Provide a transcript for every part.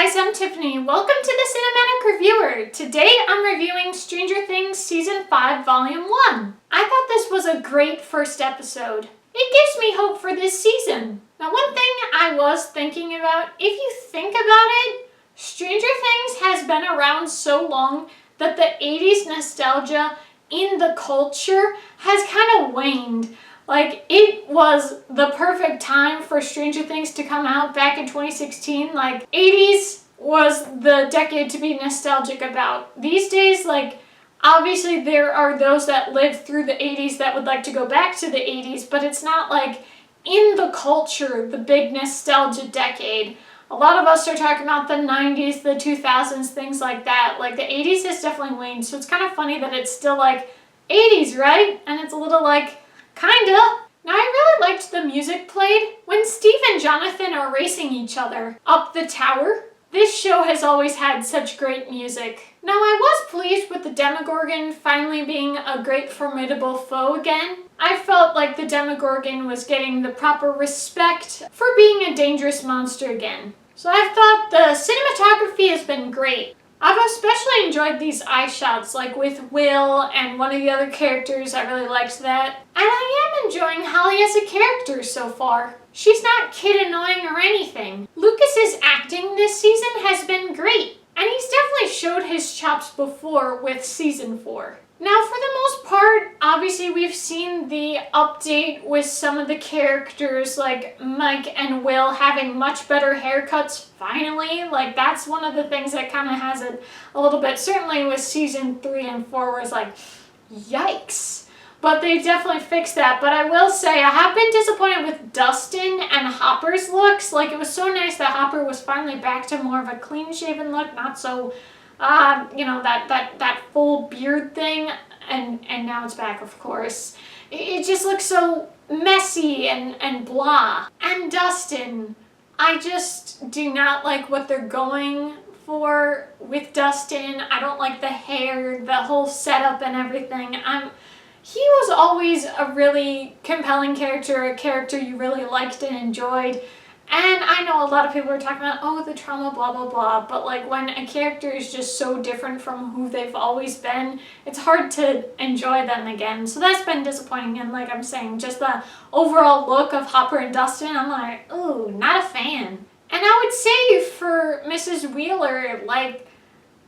guys, I'm Tiffany. Welcome to the Cinematic Reviewer. Today I'm reviewing Stranger Things Season 5, Volume 1. I thought this was a great first episode. It gives me hope for this season. Now, one thing I was thinking about, if you think about it, Stranger Things has been around so long that the 80s nostalgia in the culture has kind of waned. Like, it was the perfect time for Stranger Things to come out back in 2016. Like, 80s was the decade to be nostalgic about. These days, like, obviously there are those that lived through the 80s that would like to go back to the 80s, but it's not like in the culture, the big nostalgia decade. A lot of us are talking about the 90s, the 2000s, things like that. Like, the 80s has definitely waned, so it's kind of funny that it's still like 80s, right? And it's a little like, kinda. Now, I really liked the music played when Steve and Jonathan are racing each other up the tower. This show has always had such great music. Now, I was pleased with the Demogorgon finally being a great formidable foe again. I felt like the Demogorgon was getting the proper respect for being a dangerous monster again. So I thought the cinematography has been great. I've especially enjoyed these eye shots, like with Will and one of the other characters. I really liked that. And I am enjoying Holly as a character so far. She's not kid annoying or anything. Lucas's acting this season has been great, and he's definitely showed his chops before with season 4. Now, for the most part, obviously we've seen the update with some of the characters like Mike and Will having much better haircuts finally. Like, that's one of the things that kind of has it a little bit, certainly with season 3 and 4 where it's like, yikes. But they definitely fixed that. But I will say, I have been disappointed with Dustin and Hopper's looks. Like, it was so nice that Hopper was finally back to more of a clean-shaven look, not so that full beard thing, and now it's back, of course. It just looks so messy and blah. And Dustin, I just do not like what they're going for with Dustin. I don't like the hair, the whole setup and everything. He was always a really compelling character, a character you really liked and enjoyed. And I know a lot of people are talking about, oh, the trauma, blah, blah, blah. But, like, when a character is just so different from who they've always been, it's hard to enjoy them again. So that's been disappointing. And, like I'm saying, just the overall look of Hopper and Dustin, I'm like, ooh, not a fan. And I would say for Mrs. Wheeler, like,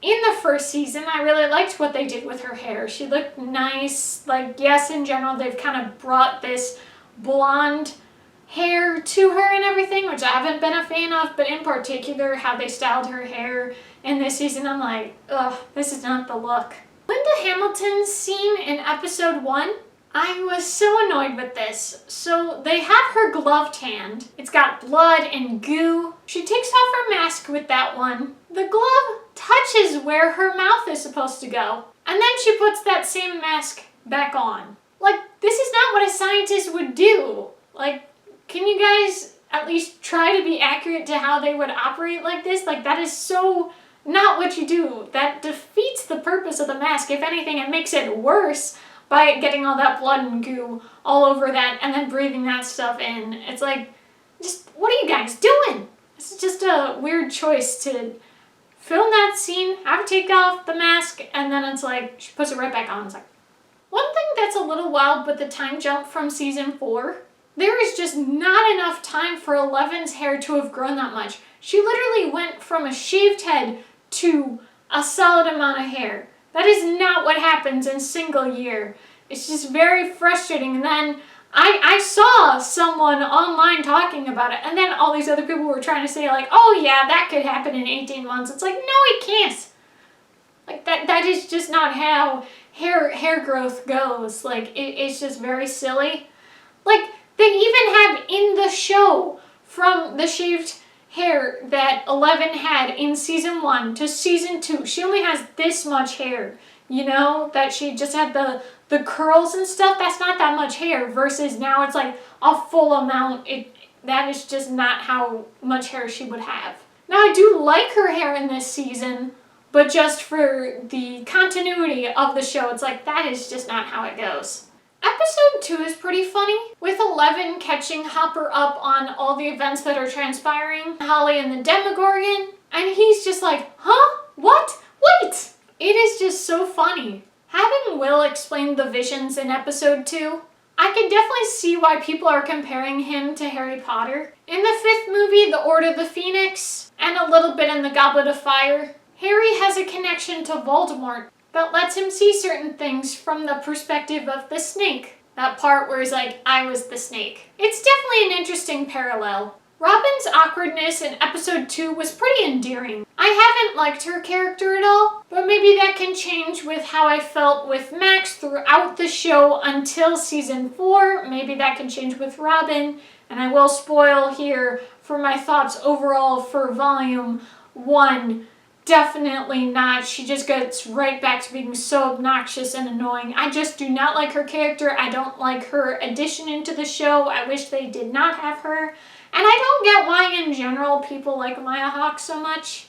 in the first season, I really liked what they did with her hair. She looked nice. Like, yes, in general, they've kind of brought this blonde hair to her and everything, which I haven't been a fan of, but in particular, how they styled her hair in this season, I'm like, ugh, this is not the look. Linda Hamilton's scene in episode 1, I was so annoyed with this. So they have her gloved hand. It's got blood and goo. She takes off her mask with that one. The glove touches where her mouth is supposed to go. And then she puts that same mask back on. Like, this is not what a scientist would do. Like, can you guys at least try to be accurate to how they would operate like this? Like, that is so not what you do. That defeats the purpose of the mask. If anything, it makes it worse by getting all that blood and goo all over that and then breathing that stuff in. It's like, just, what are you guys doing? This is just a weird choice to film that scene, have her take off the mask, and then it's like, she puts it right back on. It's like, one thing that's a little wild with the time jump from season 4, there is just not enough time for Eleven's hair to have grown that much. She literally went from a shaved head to a solid amount of hair. That is not what happens in a single year. It's just very frustrating. And then I saw someone online talking about it, and then all these other people were trying to say, like, oh yeah, that could happen in 18 months. It's like, no, it can't. Like, that is just not how hair growth goes. Like, it's just very silly. Like, they even have in the show, from the shaved hair that Eleven had in season 1 to season 2, she only has this much hair, you know, that she just had the curls and stuff. That's not that much hair, versus now it's like a full amount. That is just not how much hair she would have. Now, I do like her hair in this season, but just for the continuity of the show, it's like, that is just not how it goes. Episode 2 is pretty funny, with Eleven catching Hopper up on all the events that are transpiring, Holly and the Demogorgon, and he's just like, huh? What? Wait! It is just so funny. Having Will explain the visions in episode 2, I can definitely see why people are comparing him to Harry Potter. In the 5th movie, The Order of the Phoenix, and a little bit in The Goblet of Fire, Harry has a connection to Voldemort that lets him see certain things from the perspective of the snake. That part where he's like, I was the snake. It's definitely an interesting parallel. Robin's awkwardness in episode 2 was pretty endearing. I haven't liked her character at all, but maybe that can change with how I felt with Max throughout the show until season 4. Maybe that can change with Robin, and I will spoil here for my thoughts overall for volume 1. Definitely not. She just gets right back to being so obnoxious and annoying. I just do not like her character. I don't like her addition into the show. I wish they did not have her. And I don't get why, in general, people like Maya Hawke so much.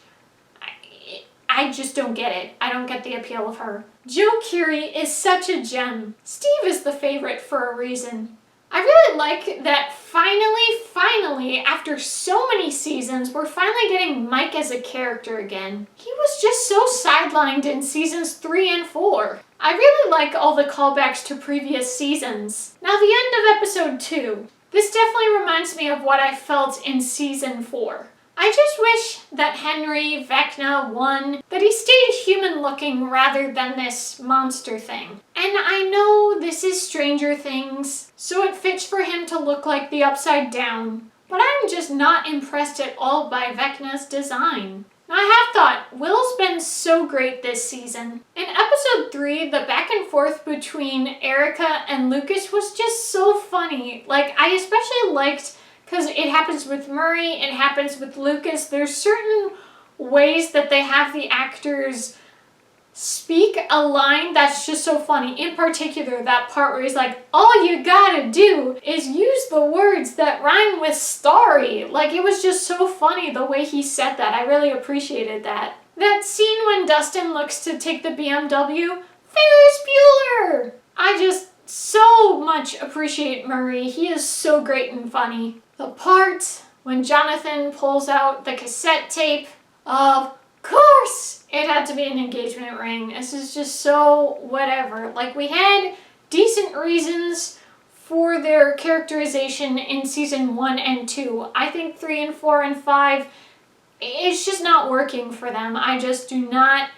I just don't get it. I don't get the appeal of her. Joe Keery is such a gem. Steve is the favorite for a reason. I really like that finally, after so many seasons, we're finally getting Mike as a character again. He was just so sidelined in seasons 3 and 4. I really like all the callbacks to previous seasons. Now, the end of episode 2. This definitely reminds me of what I felt in season 4. I just wish that Henry, Vecna, won, that he stayed human looking rather than this monster thing. And I know this is Stranger Things, so it fits for him to look like the Upside Down, but I'm just not impressed at all by Vecna's design. Now, I have thought, Will's been so great this season. In episode 3, the back and forth between Erica and Lucas was just so funny. Like, I especially liked, because it happens with Murray, it happens with Lucas, there's certain ways that they have the actors speak a line that's just so funny. In particular, that part where he's like, all you gotta do is use the words that rhyme with starry. Like, it was just so funny the way he said that. I really appreciated that. That scene when Dustin looks to take the BMW, Ferris Bueller! I just so much appreciate Murray. He is so great and funny. The part when Jonathan pulls out the cassette tape, of course it had to be an engagement ring. This is just so whatever. Like, we had decent reasons for their characterization in season 1 and 2. I think 3 and 4 and 5, it's just not working for them. I just do not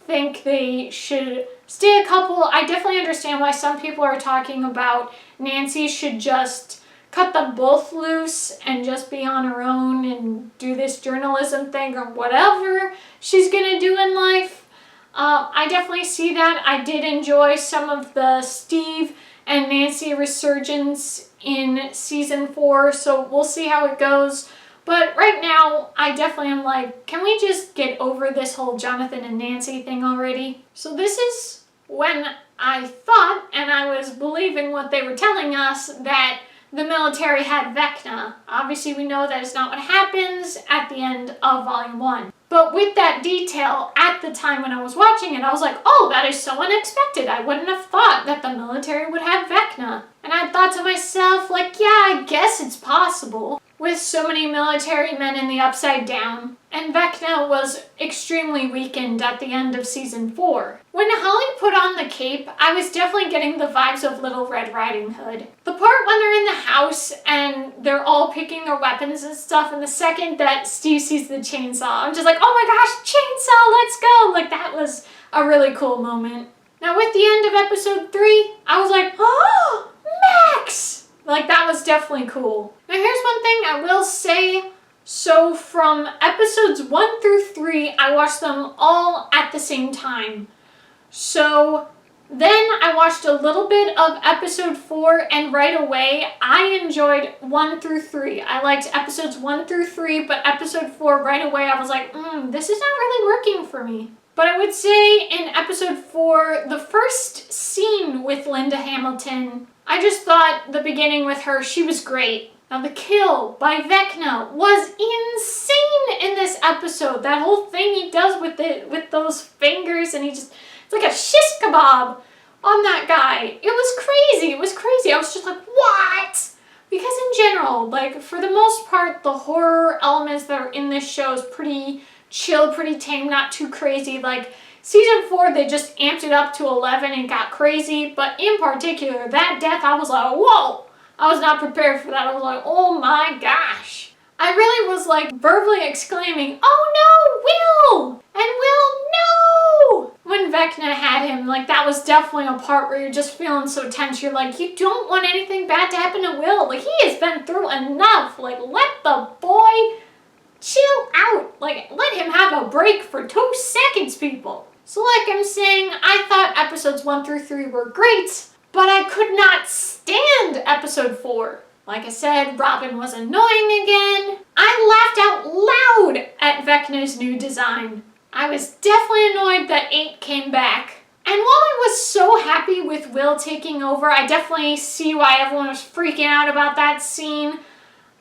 think they should stay a couple. I definitely understand why some people are talking about Nancy should just cut them both loose and just be on her own and do this journalism thing or whatever she's gonna do in life. I definitely see that. I did enjoy some of the Steve and Nancy resurgence in season 4, so we'll see how it goes. But right now, I definitely am like, can we just get over this whole Jonathan and Nancy thing already? So this is when I thought, and I was believing what they were telling us, that the military had Vecna. Obviously, we know that is not what happens at the end of Volume 1. But with that detail, at the time when I was watching it, I was like, oh, that is so unexpected. I wouldn't have thought that the military would have Vecna. And I thought to myself, like, yeah, I guess it's possible. With so many military men in the Upside Down, and Vecna was extremely weakened at the end of season 4. When Holly put on the cape, I was definitely getting the vibes of Little Red Riding Hood. The part when they're in the house and they're all picking their weapons and stuff, and the second that Steve sees the chainsaw, I'm just like, oh my gosh, chainsaw, let's go! Like, that was a really cool moment. Now, with the end of episode 3, I was like, oh, Max! Like, that was definitely cool. Now, here's one thing I will say. So, from episodes 1 through 3, I watched them all at the same time. So, then I watched a little bit of episode 4, and right away, I enjoyed 1 through 3. I liked episodes 1 through 3, but episode 4, right away, I was like, this is not really working for me. But I would say in episode 4, the first scene with Linda Hamilton, I just thought the beginning with her, she was great. Now, the kill by Vecna was insane in this episode. That whole thing he does with those fingers, and it's like a shish kebab on that guy. It was crazy. It was crazy. I was just like, what? Because in general, like, for the most part, the horror elements that are in this show is pretty chill, pretty tame, not too crazy. Like, season 4, they just amped it up to 11 and got crazy. But in particular, that death, I was like, whoa! I was not prepared for that. I was like, oh my gosh. I really was like verbally exclaiming, oh no, Will! And Will, no! When Vecna had him, like that was definitely a part where you're just feeling so tense. You're like, you don't want anything bad to happen to Will. Like, he has been through enough. Like, let the boy chill out. Like, let him have a break for 2 seconds, people. So like I'm saying, I thought episodes 1 through 3 were great, but I could not stand episode 4. Like I said, Robin was annoying again. I laughed out loud at Vecna's new design. I was definitely annoyed that 8 came back. And while I was so happy with Will taking over, I definitely see why everyone was freaking out about that scene.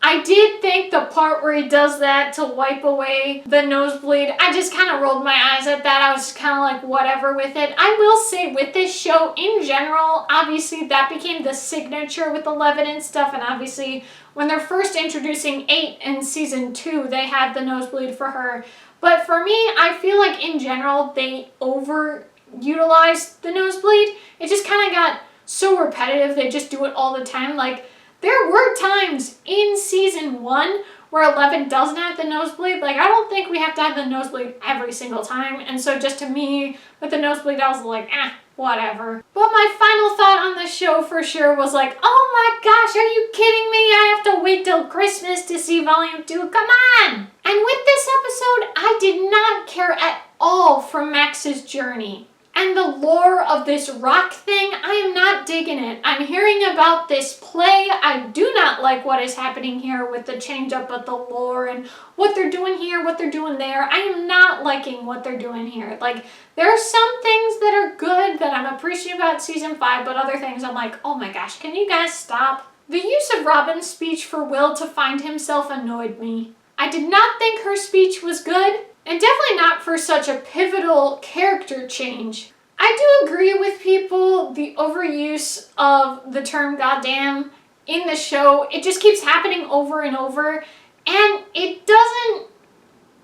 I did think the part where he does that to wipe away the nosebleed, I just kind of rolled my eyes at that. I was kind of like, whatever with it. I will say with this show in general, obviously that became the signature with 11 and stuff. And obviously when they're first introducing 8 in season 2, they had the nosebleed for her. But for me, I feel like in general, they overutilized the nosebleed. It just kind of got so repetitive. They just do it all the time. Like, there were times in season 1 where 11 doesn't have the nosebleed. Like, I don't think we have to have the nosebleed every single time. And so just to me, with the nosebleed, I was like, whatever. But my final thought on the show for sure was like, oh my gosh, are you kidding me? I have to wait till Christmas to see volume 2. Come on! And with this episode, I did not care at all for Max's journey. And the lore of this rock thing, I am not digging it. I'm hearing about this play. I do not like what is happening here with the change up of the lore and what they're doing here, what they're doing there. I am not liking what they're doing here. Like, there are some things that are good that I'm appreciative about season 5, but other things I'm like, oh my gosh, can you guys stop? The use of Robin's speech for Will to find himself annoyed me. I did not think her speech was good. And definitely not for such a pivotal character change. I do agree with people, the overuse of the term goddamn in the show, it just keeps happening over and over, and it doesn't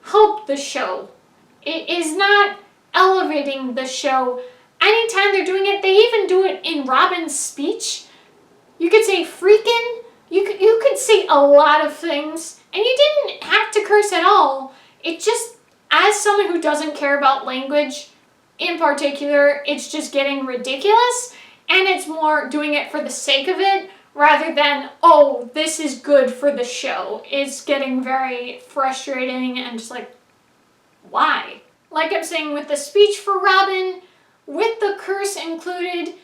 help the show. It is not elevating the show. Anytime they're doing it, they even do it in Robin's speech. You could say freaking, you could say a lot of things, and you didn't have to curse at all. It just, as someone who doesn't care about language in particular, it's just getting ridiculous, and it's more doing it for the sake of it rather than, oh, this is good for the show. It's getting very frustrating and just like, why? Like I'm saying with the speech for Robin, with the curse included,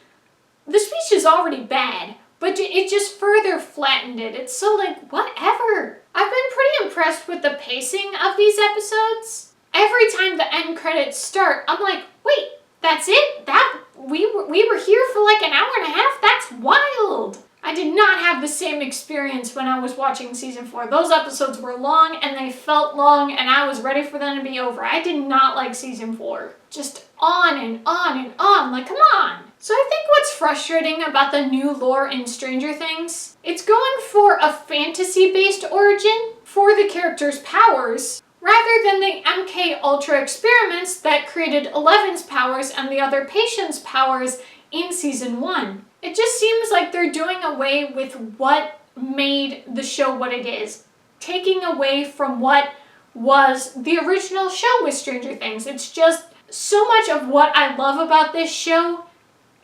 the speech is already bad, but it just further flattened it. It's so like, whatever. I've been pretty impressed with the pacing of these episodes. Every time the end credits start, I'm like, wait, that's it? We were here for like an hour and a half? That's wild! I did not have the same experience when I was watching season 4. Those episodes were long and they felt long and I was ready for them to be over. I did not like season 4. Just on and on and on, like come on! So I think what's frustrating about the new lore in Stranger Things, it's going for a fantasy-based origin for the characters' powers, rather than the MK Ultra experiments that created Eleven's powers and the other patients' powers in season 1. It just seems like they're doing away with what made the show what it is. Taking away from what was the original show with Stranger Things. It's just so much of what I love about this show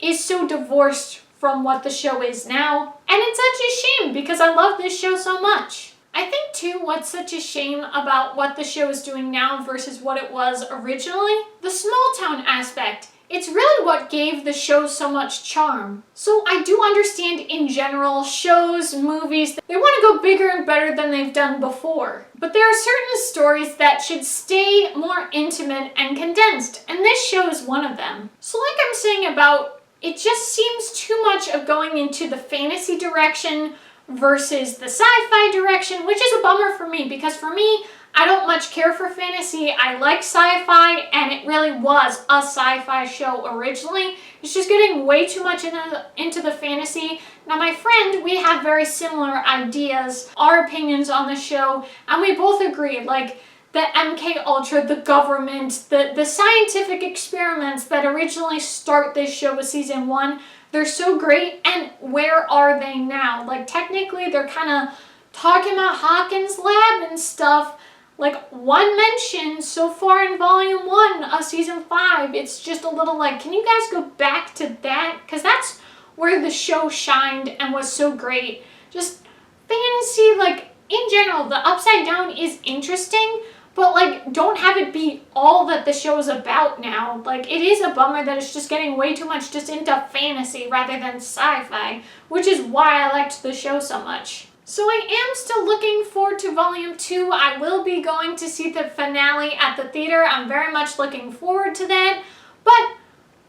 is so divorced from what the show is now. And it's such a shame because I love this show so much. I think too what's such a shame about what the show is doing now versus what it was originally, the small town aspect. It's really what gave the show so much charm. So I do understand in general, shows, movies, they want to go bigger and better than they've done before. But there are certain stories that should stay more intimate and condensed, and this show is one of them. So like I'm saying about, it just seems too much of going into the fantasy direction versus the sci-fi direction, which is a bummer for me because for me, I don't much care for fantasy. I like sci-fi and it really was a sci-fi show originally. It's just getting way too much into the fantasy. Now my friend, we have very similar ideas, our opinions on the show, and we both agree, like, the MK Ultra, the government, the scientific experiments that originally start this show with season 1, they're so great, and where are they now? Like, technically, they're kind of talking about Hawkins' lab and stuff. Like, one mention so far in volume 1 of season 5, it's just a little like, can you guys go back to that? Because that's where the show shined and was so great. Just fantasy, like, in general, the Upside Down is interesting, but, like, don't have it be all that the show is about now. Like, it is a bummer that it's just getting way too much just into fantasy rather than sci-fi, which is why I liked the show so much. So I am still looking forward to volume 2. I will be going to see the finale at the theater. I'm very much looking forward to that. But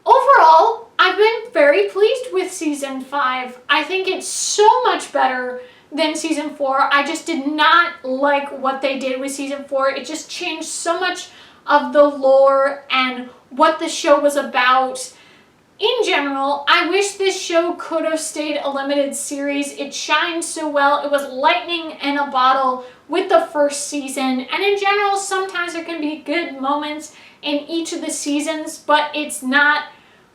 overall, I've been very pleased with season 5. I think it's so much better than season 4. I just did not like what they did with season 4. It just changed so much of the lore and what the show was about. In general, I wish this show could have stayed a limited series. It shined so well. It was lightning in a bottle with the first season. And in general, sometimes there can be good moments in each of the seasons, but it's not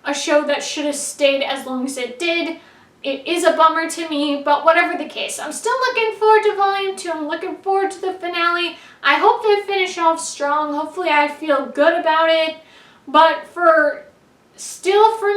a show that should have stayed as long as it did. It is a bummer to me, but whatever the case, I'm still looking forward to volume 2. I'm looking forward to the finale. I hope they finish off strong. Hopefully I feel good about it. But for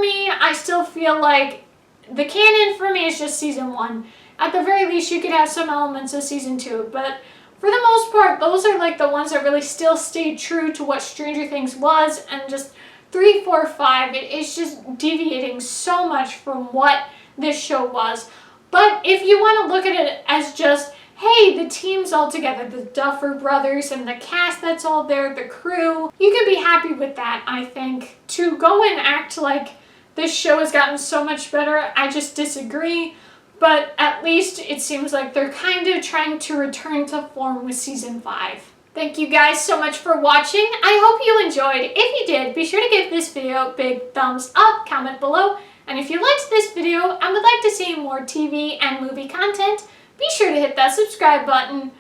me, I still feel like the canon for me is just season 1. At the very least, you could have some elements of season 2, but for the most part, those are like the ones that really still stayed true to what Stranger Things was, and just 3, 4, 5, it's just deviating so much from what this show was. But if you want to look at it as just, hey, the team's all together, the Duffer Brothers and the cast that's all there, the crew, you can be happy with that, I think. To go and act like this show has gotten so much better, I just disagree. But at least it seems like they're kind of trying to return to form with season 5. Thank you guys so much for watching. I hope you enjoyed. If you did, be sure to give this video a big thumbs up, comment below. And if you liked this video and would like to see more TV and movie content, be sure to hit that subscribe button.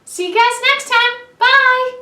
See you guys next time. Bye!